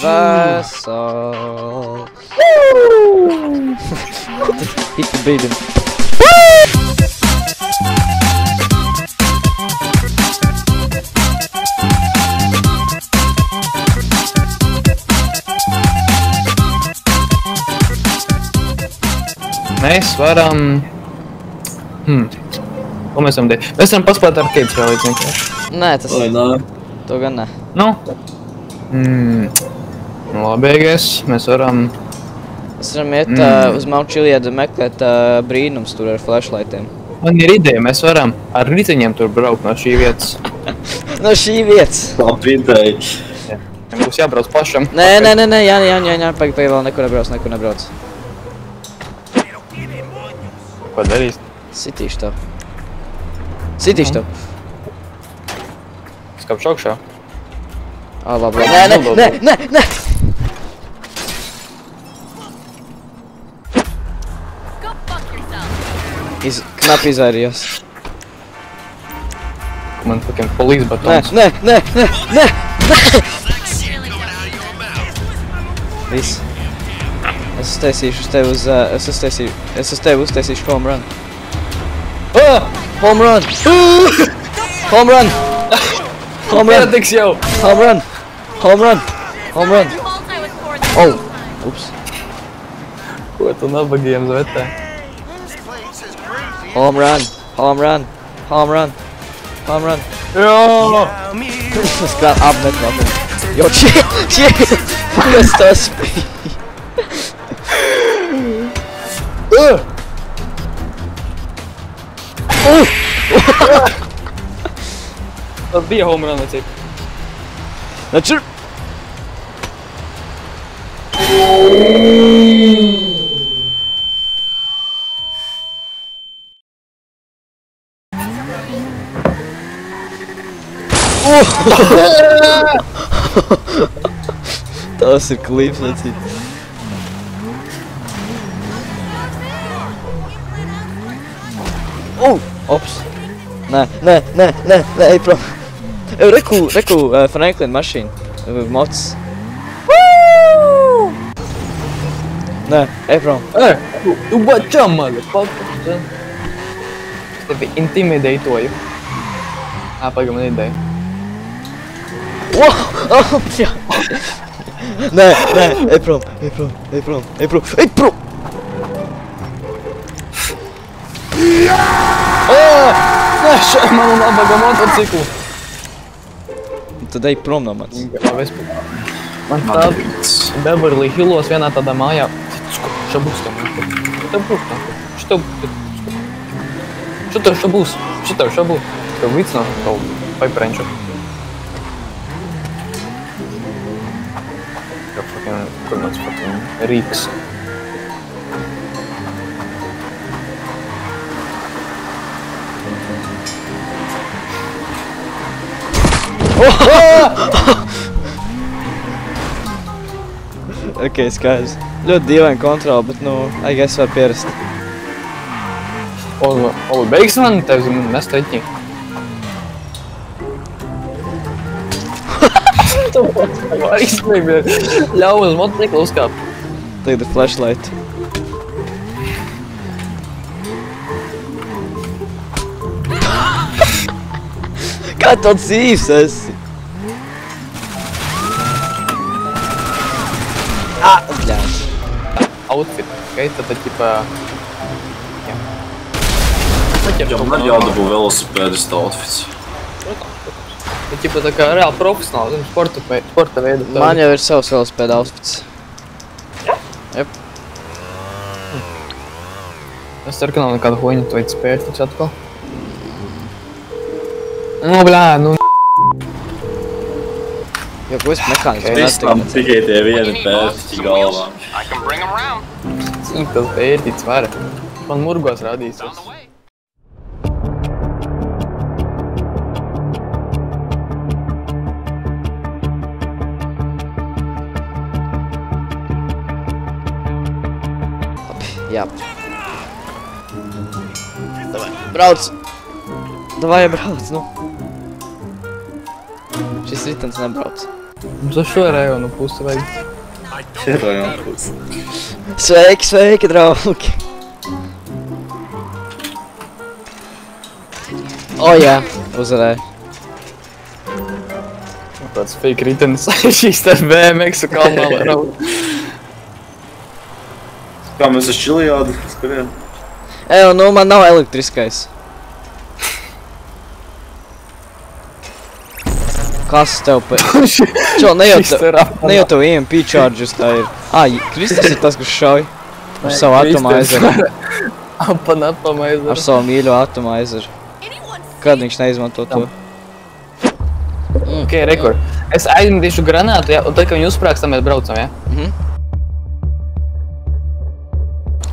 Vesels. Hit the beat. Mēs varam... Ko mēs varam darīt? Mēs varam paspēt arcade spēlēt vienkārši. Nē, tas... Vai nē? To gan ne. Nu? Labi, mēs varam... Mēs varam iet uz Mount Chiliad meklēt brīnums tur ar flashlightiem. Man ir ideja, mēs varam ar riteņiem tur braukt no šī vietas. No šī vietas? Labi ideja. Būs jābrauc pašam. Nē, Jāni, pagaid, vēl nekur nebrauc. Ko darīs? Sitīšu tev. Skapšu augšā. Labi. Nē! Knapi izvairījos. Man fucking police batons. Nē! Viss. Es uz tevi uztaisīšu home run. Home run! Pietiks jau! Home run! Oh! Ups. Ko tu nabagiem zvetē? Home run! Jā! Es kā apmet vēl. Jo, čie! Kas tas bija? Tas bija home run, cik? Načur! Tas ir klips, vecīt. Ops. Nē, ej prom. Reku, Franklin mašīna. Mocs. Nē, ej prom. Tu bačam, motherfucker. Es tevi intimidētoju. Pagaid, man ideja. Jā. Nē, ej prom. Nē, šai manu nabaga motociklu. Tad ej prom no manis. Man tād Beverly Hillos vienā tādā mājā. Šta būs tam? Šta būs? Tev vic nav kaut paiprenču. Kur mans fucking Rīks? Ok, skaidrs. Ļoti dīvaini kontroli, bet, I guess var pierast. Olu, beigas man tev mest reķi. Ļauj uz motociklu uzkāpt. Tagad ir flashlight. Kā tāds dzīvs esi? Bļāc. Outfit, ok? Tad ķipa... Jā, man jādabū velosipēdista outfits. Tad ķipa tā kā reāli profesionāli, sporta veidu. Man jau ir savs velosipēda outfits. Jep. Es ceru, ka nav nekāda hoņa to spērt taču atkal. Bļā, Jo, ko es mekānismu Visam tikai tie vieni pērtiķi galvā. Cik tas pērtiķis var? Man murgos radīsies. Jā. Brauc! Davai, brauc, nu. Šis ritens nebrauc. Mums uz šo rajonu pusi vajag. Šie rajonu pusi. Sveiki, sveiki, draugi! O jā, uzvarēju. Tāds fake ritenis, šīs te BMX-u kalnā raud. Kā mēs uz Čilijādu skariem? Nu man nav elektriskais. Kas tev Čo, ne jau tev EMP charges tā ir. Kristus ir tas, kas šauj. Ar savu atomaizeru. Atomaizeru. Ar savu mīļo atomaizeru. Kad viņš neizmanto to? Ok, rekord. Es aizmetīšu granātu, ja? Un tad, kad viņi uzsprāks, tad mēs braucam, ja?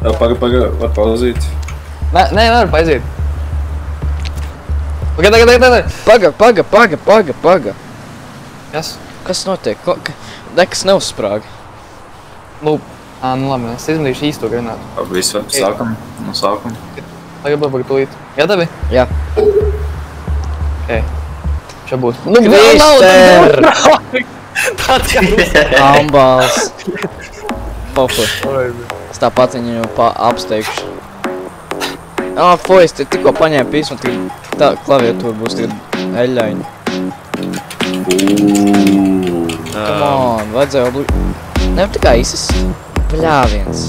Jā, paga, var pauzīt. Nē, nevar paiziet. Tagad. Paga. Kas? Kas notiek? Nekas neuzsprāga. Nu labi, es izmetīšu īsto granātu. Visu, sākam, no sākuma. Tagad tūlīt. Gatavi? Jā. Ok. Šā būs. Krister! Tāds kā Ambals. Pofu. Es tāpat viņu apsteigšu. Fojas, te tikko paņēma pismu, tā klaviatūra būs tagad eļļaini. Come on, vajadzēja Nevar tikai izsist. Bļāviens.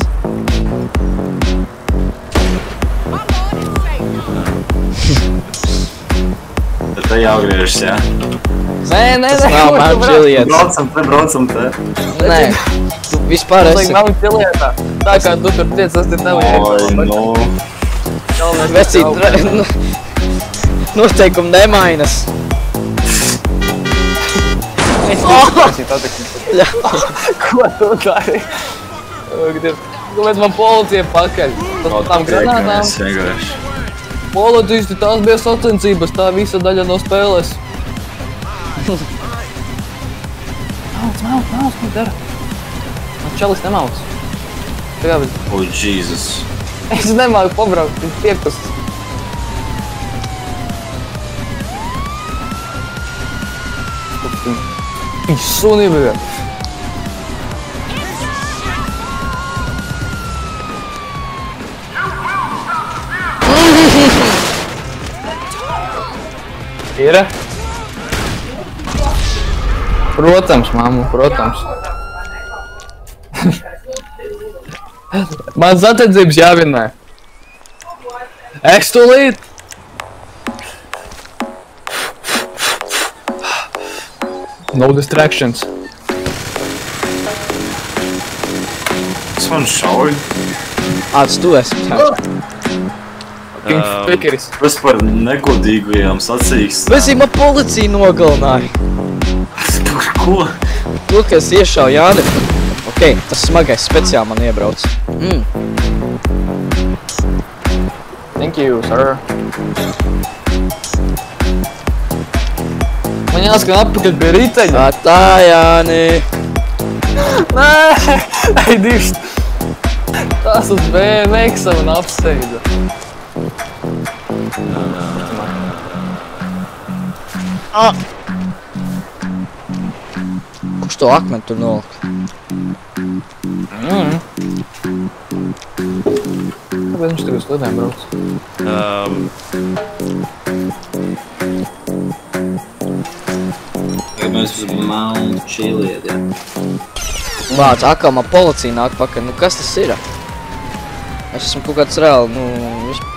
Tad te jāgriežas, jā? Nē, Tas nav man čilietis. Braucam te. Nē, tu vispār esi. Nav čilietā. Tā kā tu tur tiec, tas te tev Oi, no. Vecīt, noteikumi nemainas. Ko tu dari? Kāpēc man policija pakaļ? Tām granātām? Vienkārši. Policisti, tās bija sacensības, tā visa daļa no spēles. Mauc, ko dara? Man čalis nemauc. Oh, Jesus. Es nemāku pabraukt, viņš piekust. Viņš sunība. Ir? Protams, mammu, protams. Man sacensības jāvinē. Es tūlīt! No distractions. Es man šauju. Tas tu esi. Viņš pikeris. Es par negodīgajām sacīks. Vezī, man policija nogalināja. Ko? To, ka es iešauju Jāni. Ok, tas smagais speciāli man iebrauc. Thank you, sir. Man jāskan atpakaļ pie riteņa. Tā, Jāni. Nē, ai divs. Tās uz BMX un apsteidza. Kurš to akmeni tur nolika? Kāpēc viņš tagad uz lidēm brauc? Mēs uz Mount Chiliad, jā. Vāc, atkal man policija nāk pakaļ. Nu, kas tas ir? Es esmu kaut kāds reāli,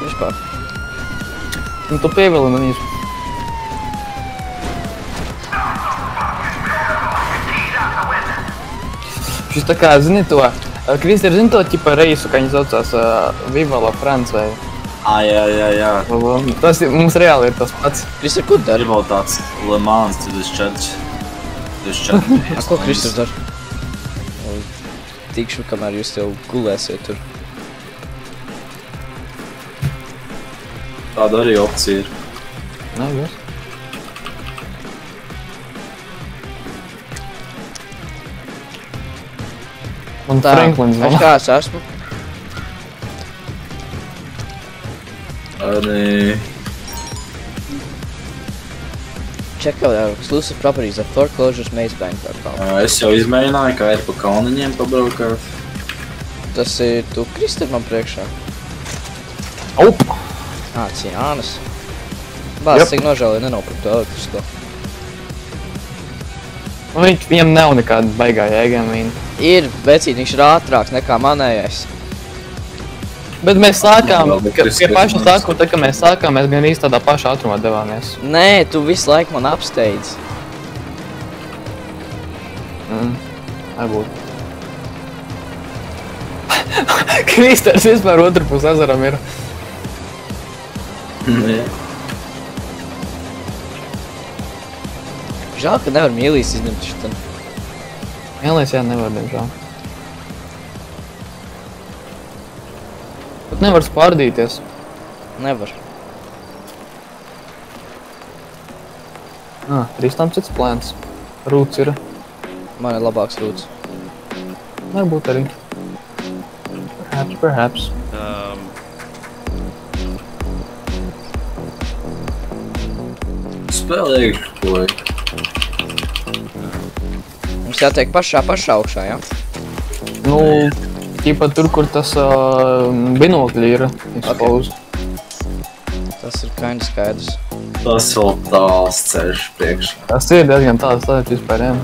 vispār. Nu, tu pievili man īsti. Šis tā kā, zini to, Krister, zini to ķipa reisu, kā viņi saucās Viva la France vai? Jā. Tas mums reāli ir tas pats. Krister, ko dari? Ir vēl tāds Le Mans 24. Ko Krister dara? Tikšu, kamēr jūs tev gulēsiet tur. Tāda arī opcija ir. Nē, vis. Un Tā, Franklins es vēl. kāds esmu. Nē. Check out our exclusive properties at foreclosuresmazebank.com. Es jau izmēģināju, kā ir pa kalniņiem pabraukāt. Tas ir tu Kristi man priekšā. Aup! Ciānas. Bāc, cik nožēlēju nenopirkt to elektrisko. Viņam nav nekāda baigā jēgama vīna. Ir, vecīt, viņš ir ātrāks nekā manējais. Bet mēs sākām, pie paša sākuma, tā kā mēs sākām, mēs gan īsti tādā pašā ātrumā devāmies. Nē, tu visu laiku man apsteidz. Varbūt. Kristers vispār otrpus ezeram ir. Žēl, ka nevar mīlīs izņemt šitam. Mīlīs, jā, nevar, diemžēl. Pat nevar spārdīties. Nevar. Tristam cits plēns. Rūts ir. Man ir labāks rūts. Varbūt arī. Perhaps. Spēlēju, ko ir. Mums jātiek pašā augšā, jā? Nu, ķipa tur, kur tas binokļi ir exposed. Tas ir kinda skaidrs. Tas vēl tāls ceļš priekšā. Tas ir diezgan tāds lietas vispār, jā.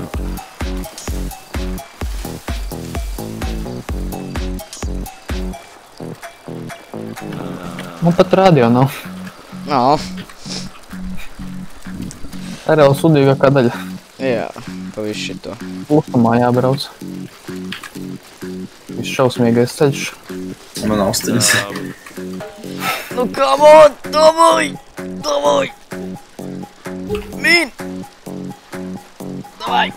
Man pat radio nav. Nav. Tā ir jau sudīgākā daļa. Jā, pa visu šito. Lukamā jābrauc. Viss šausmīgais ceļš. Man austiņas. Nu, come on! Davai! Min! Davai!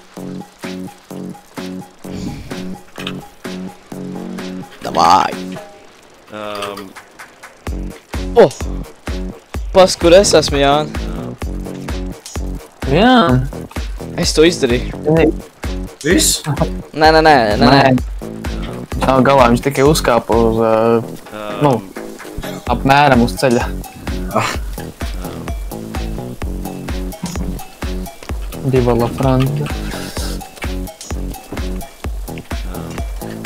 Pas, kur es esmu, Jāni? Jā. Es to izdarīju. Viss? Nē. Nav galā, viņš tikai uzkāpa uz, apmēram uz ceļa. Viva la France.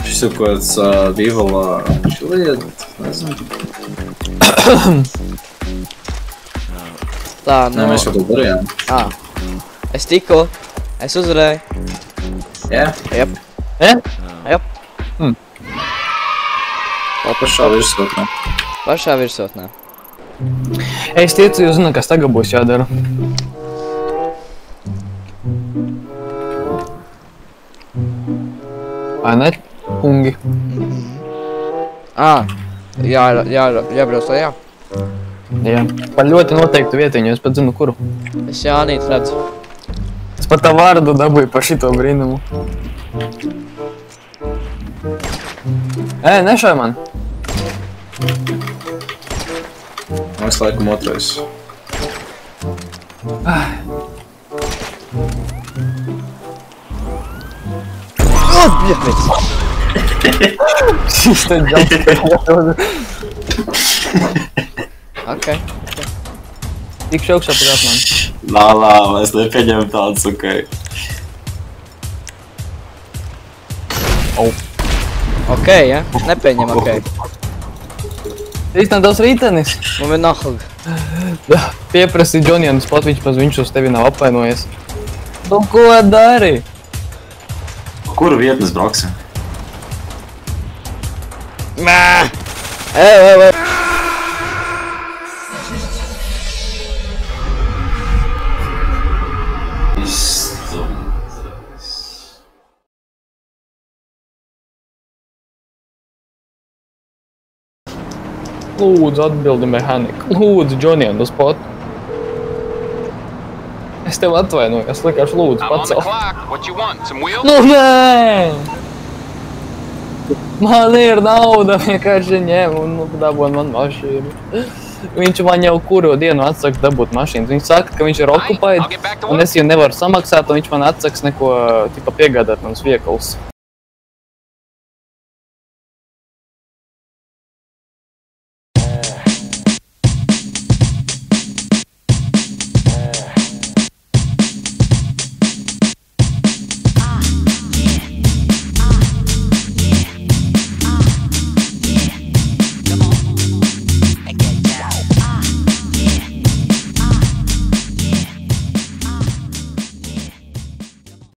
Šis ir kāds Viva la šiliet, nezinu. Tā, nu... Nē, mēs jau to darījām. Es uzvarēju. Jā? Jep. Jep. Pašā virsotnē. Pašā virsotnē. Es ticu, jūs zināt, kas tagad būs jādara. Vai ne, kungi? Jābrauc lejā. Jā. Par ļoti noteiktu vietiņu, es pat zinu, kuru. Es Jānīt redzu. Es pat tā vārdu dabūju par šito brīnumu. Nešai man! Es laikam otrais. Šis te džampēja. Ok. Tikšu augšā pagāt man. Lā, mēs nepieņemam tādas, ok. Ok, ja? Nepieņem, ok. Īstenībā tas rītenis. Man ir nahlga. Pieprasi Džonienu spot, viņš uz tevi nav apvainojies. Tu ko dari? Kuru vietnes brauksim? Ej! Lūdzu, atbildi mehāniku. Lūdzu, Džonienu uz spot. Es tev atvainoju, es vienkārši lūdzu pacelt. Nu nē! Man ir nauda, vienkārši ņem un dabūn man mašīnu. Viņš man jau kuru dienu atsaka dabūt mašīnas. Viņš saka, ka viņš ir occupied un es jau nevaru samaksāt un viņš man atsaks neko piegādāt manas viekals.